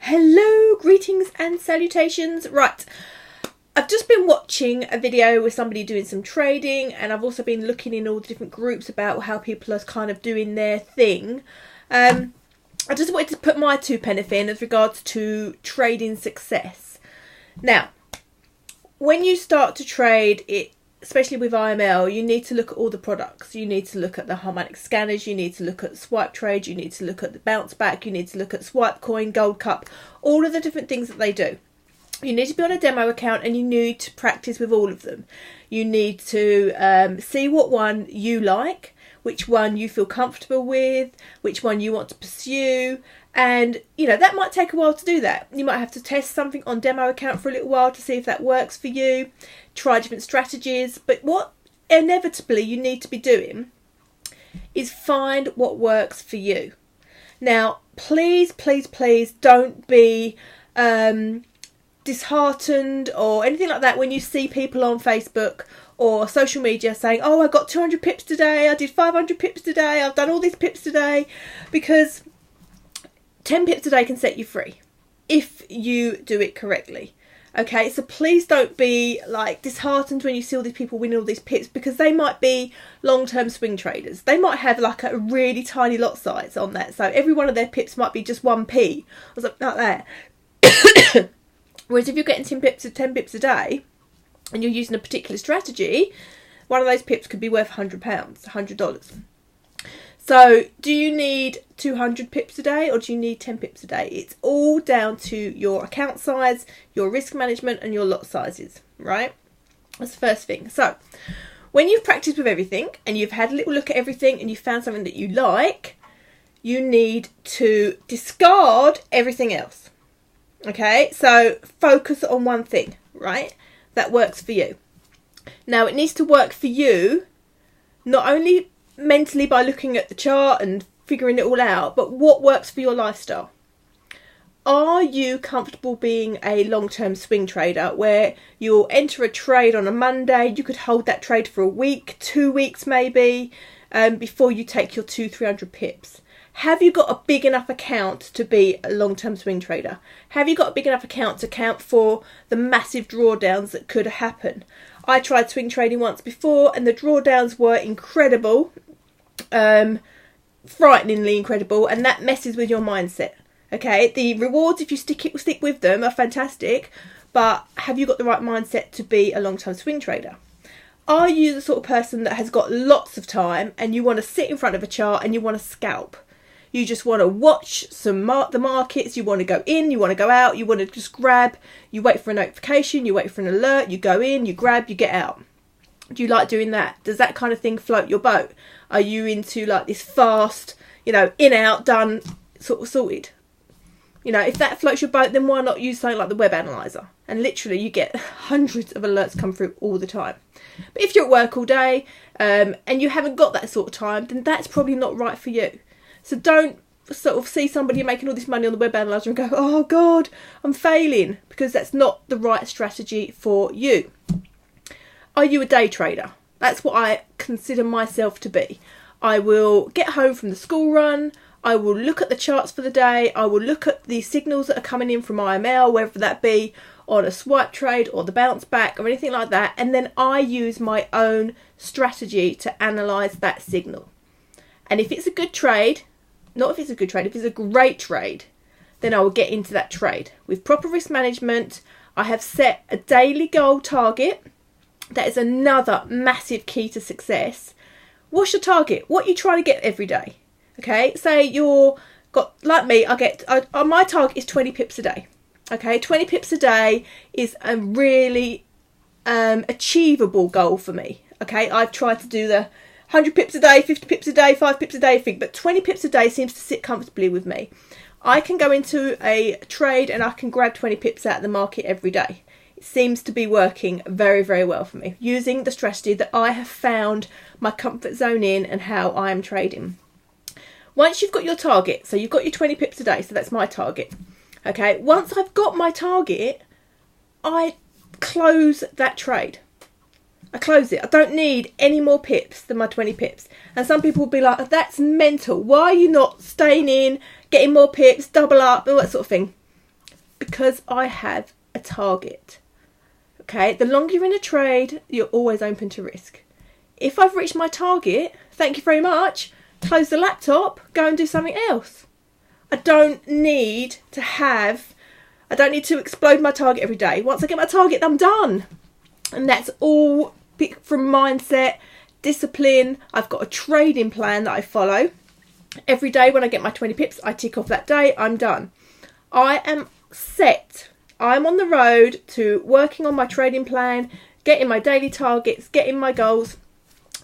Hello, greetings and salutations. Right, I've just been watching a video with somebody doing some trading, and I've also been looking in all the different groups about how people are kind of doing their thing. I just wanted to put my 2p in as regards to trading success. Now, when you start to trade it, especially with IML, you need to look at all the products. You need to look at the Harmonic Scanners, you need to look at SwipeTrades, you need to look at the bounce back, you need to look at SwipeCoin, Gold Cup, all of the different things that they do. You need to be on a demo account and you need to practice with all of them. You need to see what one you like, which one you feel comfortable with, which one you want to pursue. And, you know, that might take a while to do that. You might have to test something on demo account for a little while to see if that works for you. Try different strategies. But what inevitably you need to be doing is find what works for you. Now, please, please, please don't be disheartened or anything like that when you see people on Facebook or social media saying, oh, I got 200 pips today, I did 500 pips today, I've done all these pips today, because 10 pips a day can set you free if you do it correctly. Okay, so please don't be like disheartened when you see all these people winning all these pips, because they might be long-term swing traders. They might have like a really tiny lot size on that, so every one of their pips might be just 1p or something like that. Whereas if you're getting 10 pips a day and you're using a particular strategy, one of those pips could be worth £100, $100. So do you need 200 pips a day or do you need 10 pips a day? It's all down to your account size, your risk management and your lot sizes, right? That's the first thing. So when you've practiced with everything and you've had a little look at everything and you've found something that you like, you need to discard everything else. Okay, so focus on one thing, right? That works for you. Now it needs to work for you, not only mentally by looking at the chart and figuring it all out, but what works for your lifestyle. Are you comfortable being a long-term swing trader where you'll enter a trade on a Monday, you could hold that trade for a week, 2 weeks maybe, before you take your 200-300 pips? Have you got a big enough account to be a long-term swing trader? Have you got a big enough account to account for the massive drawdowns that could happen? I tried swing trading once before and the drawdowns were incredible, frighteningly incredible, and that messes with your mindset. Okay, the rewards if you stick with them are fantastic, but have you got the right mindset to be a long-term swing trader? Are you the sort of person that has got lots of time and you want to sit in front of a chart and you want to scalp? You just want to watch the markets, you want to go in, you want to go out, you want to just grab, you wait for a notification, you wait for an alert, you go in, you grab, you get out. Do you like doing that? Does that kind of thing float your boat? Are you into like this fast, you know, in, out, done, sort of sorted? You know, if that floats your boat, then why not use something like the web analyzer? And literally you get hundreds of alerts come through all the time. But if you're at work all day and you haven't got that sort of time, then that's probably not right for you. So don't sort of see somebody making all this money on the web analyzer and go, oh God, I'm failing, because that's not the right strategy for you. Are you a day trader? That's what I consider myself to be. I will get home from the school run, I will look at the charts for the day, I will look at the signals that are coming in from IML, whether that be on a swipe trade or the bounce back or anything like that, and then I use my own strategy to analyse that signal. And if it's a good trade, not if it's a good trade, if it's a great trade, then I will get into that trade. With proper risk management, I have set a daily goal target. That is another massive key to success. What's your target? What are you trying to get every day? Okay, say you're got, like me, my target is 20 pips a day. Okay, 20 pips a day is a really achievable goal for me. Okay, I've tried to do the 100 pips a day, 50 pips a day, 5 pips a day thing, but 20 pips a day seems to sit comfortably with me. I can go into a trade and I can grab 20 pips out of the market every day. It seems to be working very, very well for me, using the strategy that I have found my comfort zone in and how I am trading. Once you've got your target, so you've got your 20 pips a day, so that's my target. Okay, once I've got my target, I close that trade. I close it. I don't need any more pips than my 20 pips. And some people will be like, that's mental. Why are you not staying in, getting more pips, double up, all that sort of thing? because I have a target. Okay, the longer you're in a trade, you're always open to risk. If I've reached my target, thank you very much, close the laptop, go and do something else. I don't need to explode my target every day. Once I get my target, I'm done. And that's all from mindset, discipline. I've got a trading plan that I follow. Every day when I get my 20 pips, I tick off that day, I'm done. I am set. I'm on the road to working on my trading plan, getting my daily targets, getting my goals.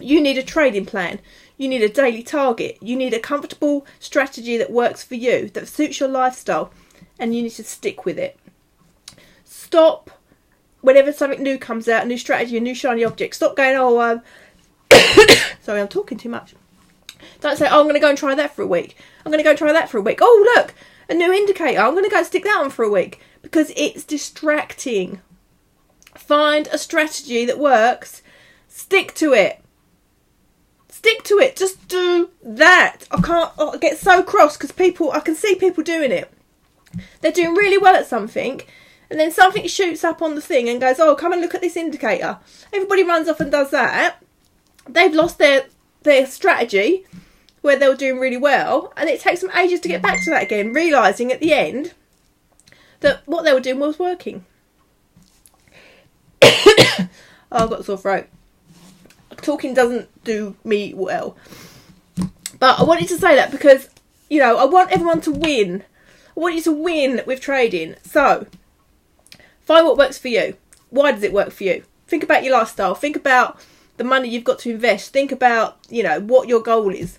You need a trading plan. You need a daily target. You need a comfortable strategy that works for you, that suits your lifestyle, and you need to stick with it. Stop whenever something new comes out, a new strategy, a new shiny object. Stop going, sorry, I'm talking too much. Don't say, I'm going to go and try that for a week. I'm going to go and try that for a week. Oh, look, a new indicator. I'm going to go and stick that on for a week, because it's distracting. Find a strategy that works. Stick to it. Stick to it. Just do that. I get so cross because I can see people doing it. They're doing really well at something, and then something shoots up on the thing and goes, oh, come and look at this indicator. Everybody runs off and does that. They've lost their strategy where they were doing really well, and it takes them ages to get back to that again, realising at the end that what they were doing was working. Oh, I've got a sore throat. Talking doesn't do me well. But I wanted to say that because, I want everyone to win. I want you to win with trading. So, find what works for you. Why does it work for you? Think about your lifestyle. Think about the money you've got to invest. Think about, what your goal is.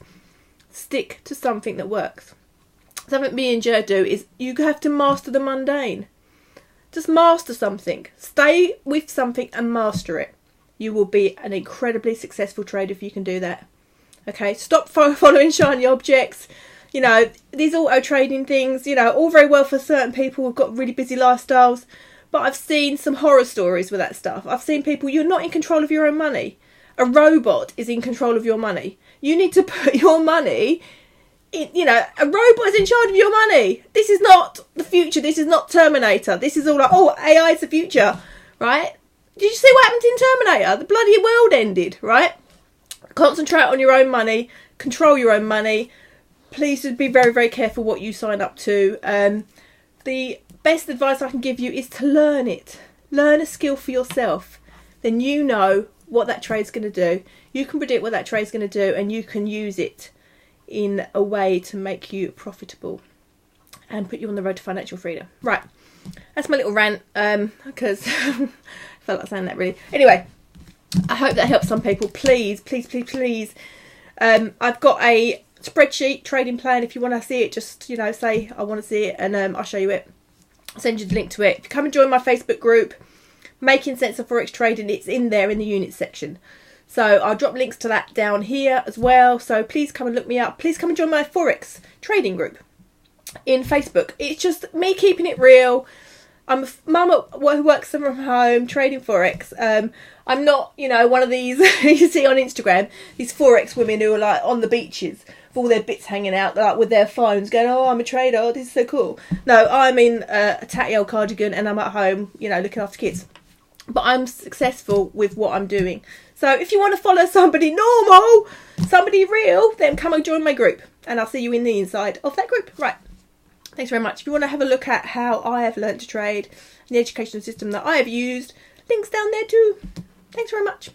Stick to something that works. Something me and Jer do is you have to master the mundane. Just master something. Stay with something and master it. You will be an incredibly successful trader if you can do that. Okay, stop following shiny objects. These auto trading things, all very well for certain people who've got really busy lifestyles. But I've seen some horror stories with that stuff. I've seen people, you're not in control of your own money. A robot is in control of your money. You need to put your money in, a robot is in charge of your money. This is not the future. This is not Terminator. This is all like, AI is the future, right? Did you see what happened in Terminator? The bloody world ended, right? Concentrate on your own money. Control your own money. Please be very, very careful what you sign up to. The best advice I can give you is to learn it. Learn a skill for yourself. Then you know what that trade's going to do. You can predict what that trade's going to do, and you can use it in a way to make you profitable and put you on the road to financial freedom. Right. That's my little rant, because I felt like saying that really. Anyway, I hope that helps some people. Please, please, please, please. I've got a spreadsheet trading plan. If you want to see it, just, say I want to see it, and I'll show you it. I'll send you the link to it. If you come and join my Facebook group, Making Sense of Forex Trading, it's in there in the unit section. So I'll drop links to that down here as well. So please come and look me up. Please come and join my Forex trading group in Facebook. It's just me keeping it real. I'm a mum who works from home, trading Forex. I'm not, one of these you see on Instagram, these Forex women who are like on the beaches with all their bits hanging out, like with their phones going, oh, I'm a trader, oh, this is so cool. No, I'm in a tatty old cardigan and I'm at home, looking after kids. But I'm successful with what I'm doing. So if you want to follow somebody normal, somebody real, then come and join my group. And I'll see you in the inside of that group. Right. Thanks very much. If you want to have a look at how I have learnt to trade and the educational system that I have used, links down there too. Thanks very much.